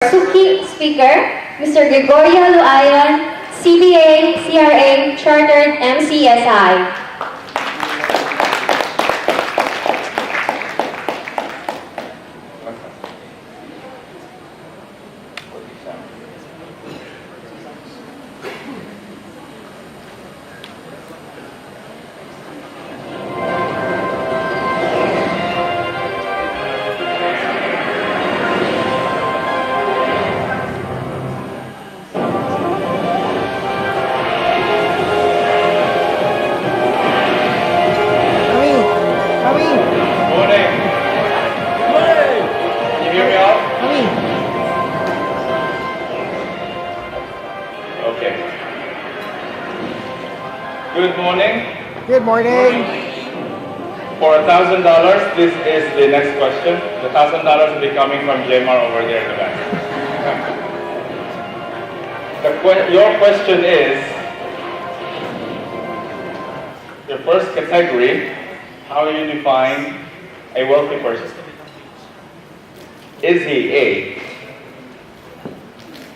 Suki speaker, Mr. Gregorio Luayan, CBA, CRA, Chartered MCSI. Good morning. Good morning. For $1,000, this is the next question. The $1,000 will be coming from Jmar over there in the back. Your question is, your first category, how you define a wealthy person. Is he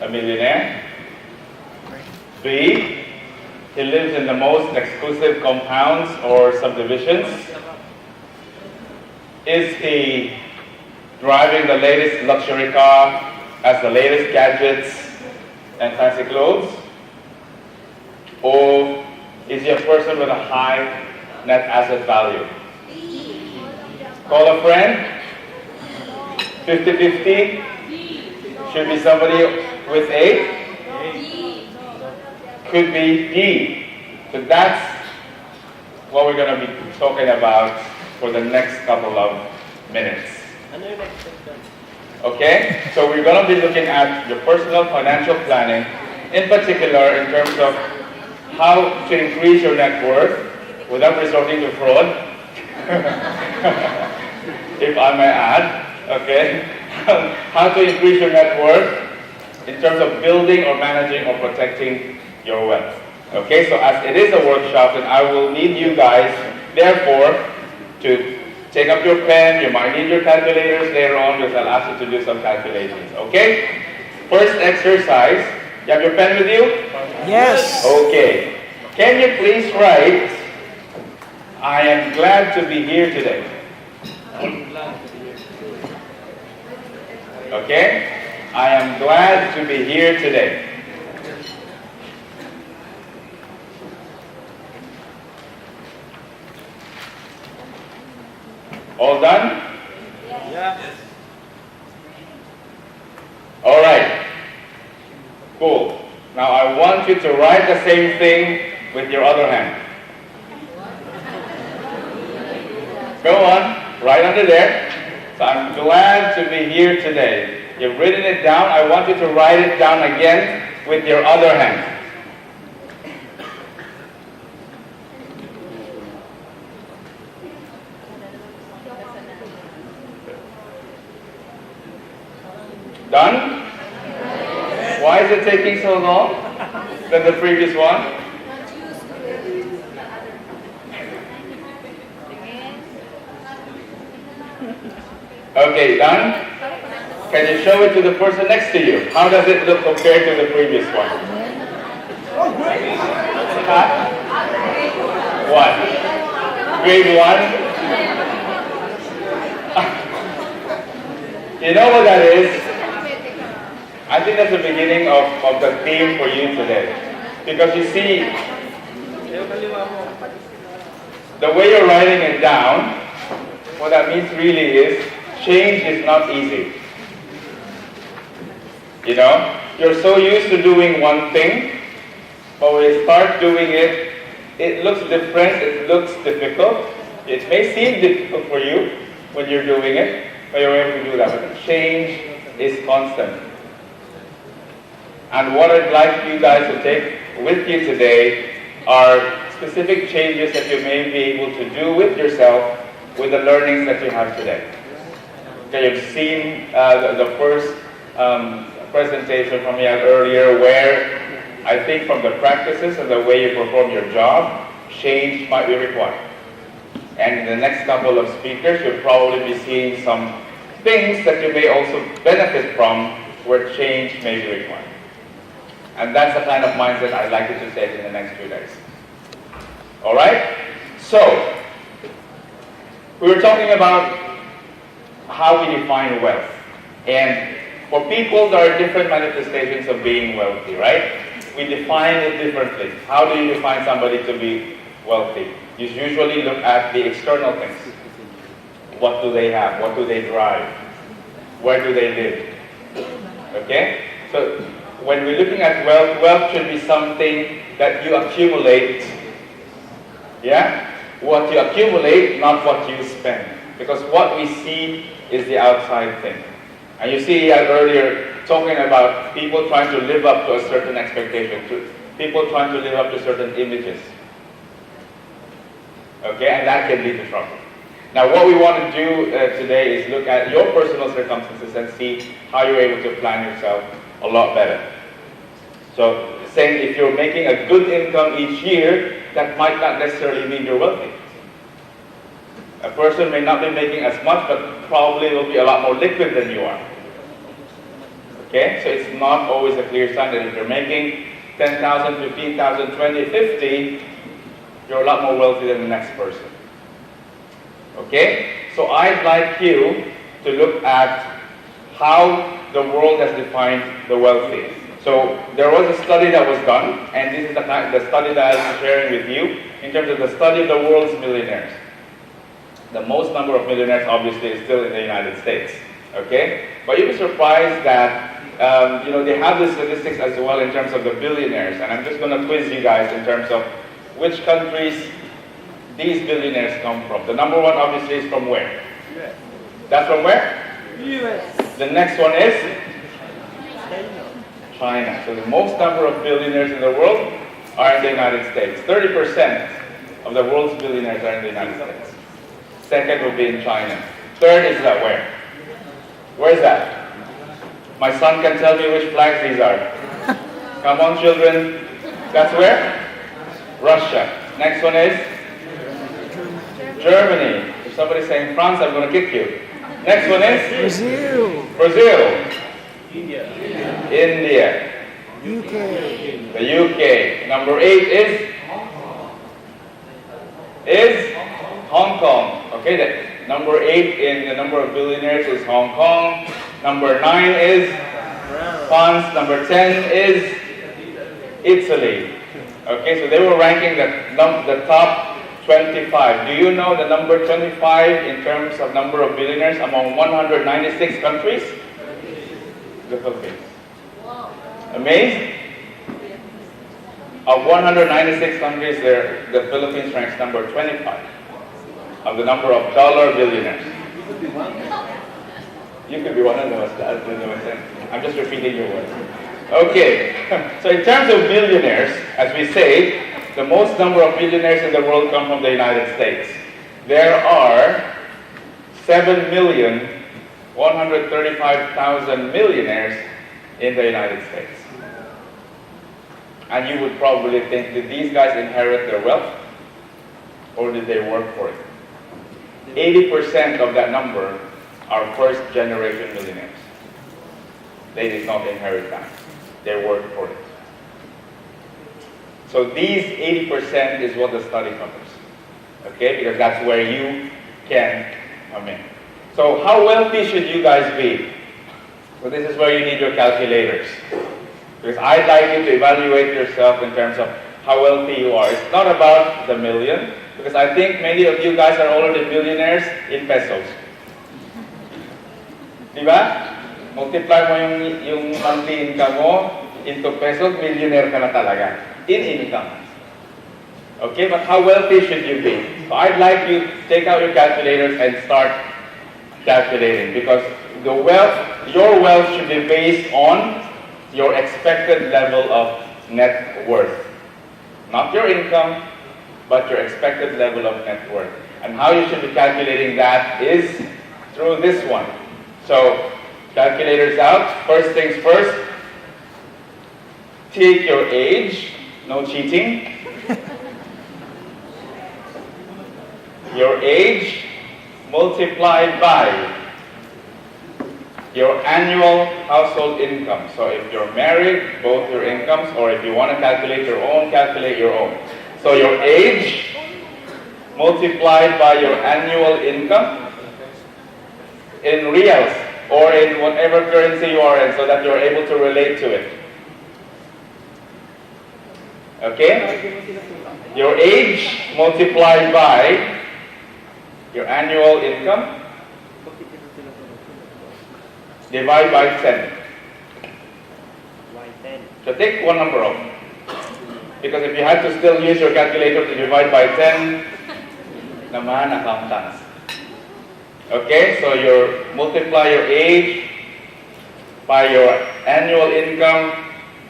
a millionaire? B, he lives in the most exclusive compounds or subdivisions? Is he driving the latest luxury car, has the latest gadgets and fancy clothes? Or is he a person with a high net asset value? Call a friend? 50-50? Should be somebody with A? Could be D. So that's what we're going to be talking about for the next couple of minutes. Okay? So we're going to be looking at your personal financial planning, in particular in terms of how to increase your net worth without resorting to fraud, if I may add. Okay? How to increase your net worth in terms of building or managing or protecting your wealth. Okay, so as it is a workshop, then I will need you guys, therefore, to take up your pen. You might need your calculators later on because I'll ask you to do some calculations. Okay? First exercise. You have your pen with you? Yes. Okay. Can you please write, I am glad to be here today? Okay? I am glad to be here today. All done? Yes. All right. Cool. Now I want you to write the same thing with your other hand. Go on. Right under there. So I'm glad to be here today. You've written it down. I want you to write it down again with your other hand. Done? Why is it taking so long than the previous one? Okay, done? Can you show it to the person next to you? How does it look compared to the previous one? What? Grade 1? You know what that is? I think that's the beginning of the theme for you today. Because you see, the way you're writing it down, what that means really is, change is not easy. You know, you're so used to doing one thing, but when you start doing it, it looks different, it looks difficult. It may seem difficult for you when you're doing it, but you're able to do that. But change is constant. And what I'd like you guys to take with you today are specific changes that you may be able to do with yourself with the learnings that you have today. Okay, you've seen the first presentation from Iyad earlier where I think from the practices and the way you perform your job, change might be required. And in the next couple of speakers, you'll probably be seeing some things that you may also benefit from where change may be required. And that's the kind of mindset I'd like you to take in the next few days. All right? So, we were talking about how we define wealth. And for people, there are different manifestations of being wealthy, right? We define it differently. How do you define somebody to be wealthy? You usually look at the external things. What do they have? What do they drive? Where do they live? Okay? So when we're looking at wealth, wealth should be something that you accumulate. Yeah? What you accumulate, not what you spend. Because what we see is the outside thing. And you see earlier talking about people trying to live up to a certain expectation, people trying to live up to certain images. Okay, and that can lead to trouble. Now what we want to do today is look at your personal circumstances and see how you're able to plan yourself a lot better. So saying if you're making a good income each year, that might not necessarily mean you're wealthy. A person may not be making as much, but probably will be a lot more liquid than you are. Okay, so it's not always a clear sign that if you're making 10,000, 15,000, 20, 50, you're a lot more wealthy than the next person. Okay, so I'd like you to look at how the world has defined the wealthy. So there was a study that was done, and this is the study that I'm sharing with you in terms of the study of the world's millionaires. The most number of millionaires obviously is still in the United States. Okay, but you'll be surprised that they have the statistics as well in terms of the billionaires, and I'm just going to quiz you guys in terms of which countries these billionaires come from. The number one obviously is from where? US. That's from where? US. The next one is? China. So the most number of billionaires in the world are in the United States. 30% of the world's billionaires are in the United States. Second will be in China. Third is that where? Where is that? My son can tell me which flags these are. Come on, children. That's where? Russia. Next one is? Germany. If somebody's saying France, I'm going to kick you. Next one is? Brazil. Brazil. India. India. UK. The UK. Number 8 is Hong Kong. Okay, the number 8 in the number of billionaires is Hong Kong. Number 9 is France. Number 10 is Italy. Okay, so they were ranking the top 25. Do you know the number 25 in terms of number of billionaires among 196 countries? The Philippines. Amazed? Of 196 countries, the Philippines ranks number 25 of the number of dollar billionaires. You could be one of those. I'm just repeating your words. Okay, so in terms of billionaires, as we say, the most number of billionaires in the world come from the United States. There are 7,135,000 millionaires in the United States. And you would probably think, did these guys inherit their wealth? Or did they work for it? 80% of that number are first generation millionaires. They did not inherit that. They worked for it. So these 80% is what the study covers. Okay, because that's where you can come in. So how wealthy should you guys be? So this is where you need your calculators. Because I'd like you to evaluate yourself in terms of how wealthy you are. It's not about the million, because I think many of you guys are already millionaires in pesos. Diba? Multiply mo yung monthly income mo into pesos, millionaire ka na talaga. In income. Okay, but how wealthy should you be? So I'd like you to take out your calculators and start calculating, because your wealth should be based on your expected level of net worth. Not your income, but your expected level of net worth. And how you should be calculating that is through this one. So, calculators out. First things first. Take your age. No cheating. Your age multiplied by your annual household income. So if you're married, both your incomes, or if you want to calculate your own, calculate your own. So your age multiplied by your annual income in reals or in whatever currency you are in, so that you're able to relate to it. Okay? Your age multiplied by your annual income, divide by 10. So take one number off. Because if you had to still use your calculator to divide by 10, naman accountants. Okay, so you multiply your age by your annual income,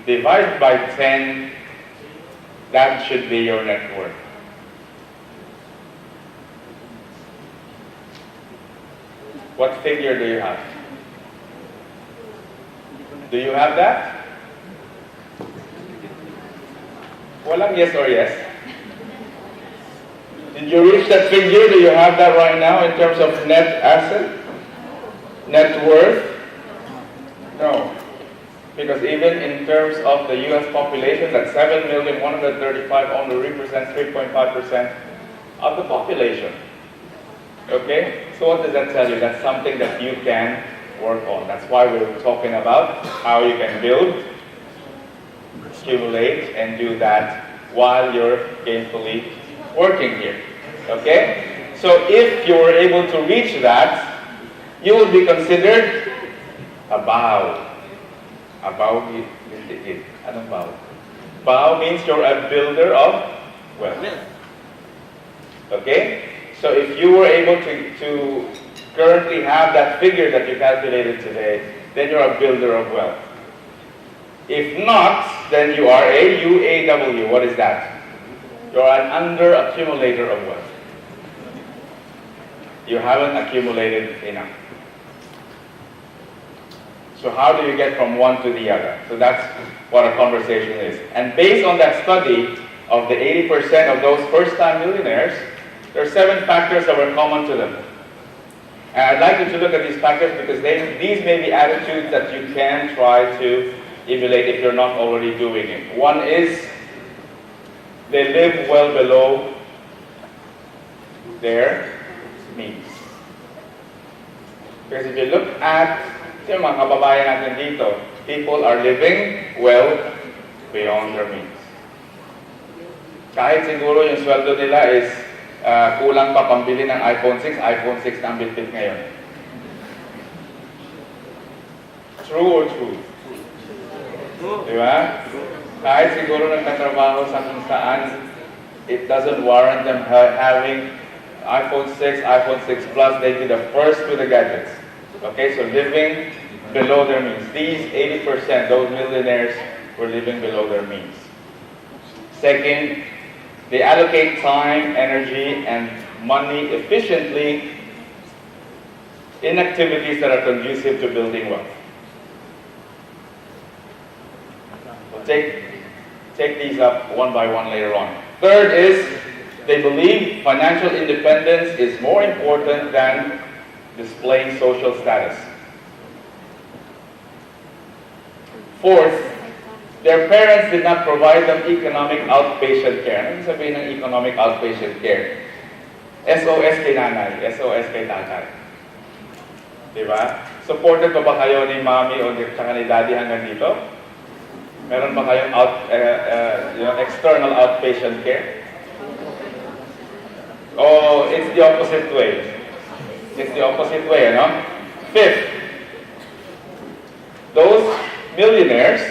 divide by 10, that should be your net worth. What figure do you have? Do you have that? Walang yes or yes? Did you reach that figure? Do you have that right now in terms of net asset? Net worth? No. Because even in terms of the US population, that 7,135,000 only represents 3.5% of the population. Okay? So what does that tell you? That's something that you can work on. That's why we're talking about how you can build, accumulate, and do that while you're gainfully working here. Okay? So if you were able to reach that, you will be considered a bow. A bow is anong bow? Bow means you're a builder of wealth. Okay? So if you were able to currently have that figure that you calculated today, then you're a builder of wealth. If not, then you are a UAW. What is that? You're an under-accumulator of wealth. You haven't accumulated enough. So how do you get from one to the other? So that's what a conversation is. And based on that study of the 80% of those first-time millionaires, there are 7 factors that were common to them. And I'd like you to look at these factors because these may be attitudes that you can try to emulate if you're not already doing it. One is they live well below their means. Because if you look at yung mga kababayan natin dito, people are living well beyond their means. Kahit siguro yung sweldo nila is kulang pa pambili ng iPhone 6 na ang bitbit ngayon. True or true? Diba? Kahit siguro nagtatrabaho sa kung saan, it doesn't warrant them having iPhone 6, iPhone 6 Plus, they'd be the first with the gadgets. Okay, so living below their means. These 80%, those millionaires, were living below their means. Second, they allocate time, energy, and money efficiently in activities that are conducive to building wealth. We'll take these up one by one later on. Third is, they believe financial independence is more important than displaying social status. Fourth, their parents did not provide them economic outpatient care. Ano sabihin ng economic outpatient care? SOS kay nanay, SOS kay tatay. Diba? Supported ba kayo ni mommy o ni daddy hanggang dito? Meron ba kayong external outpatient care? Oh, it's the opposite way. It's the opposite way, ano? Fifth, those millionaires,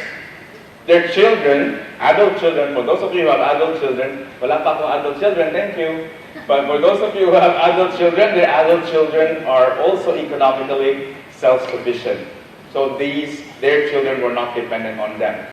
their children, adult children, for those of you who have adult children, wala pa akong adult children, thank you. But for those of you who have adult children, their adult children are also economically self-sufficient. So their children were not dependent on them.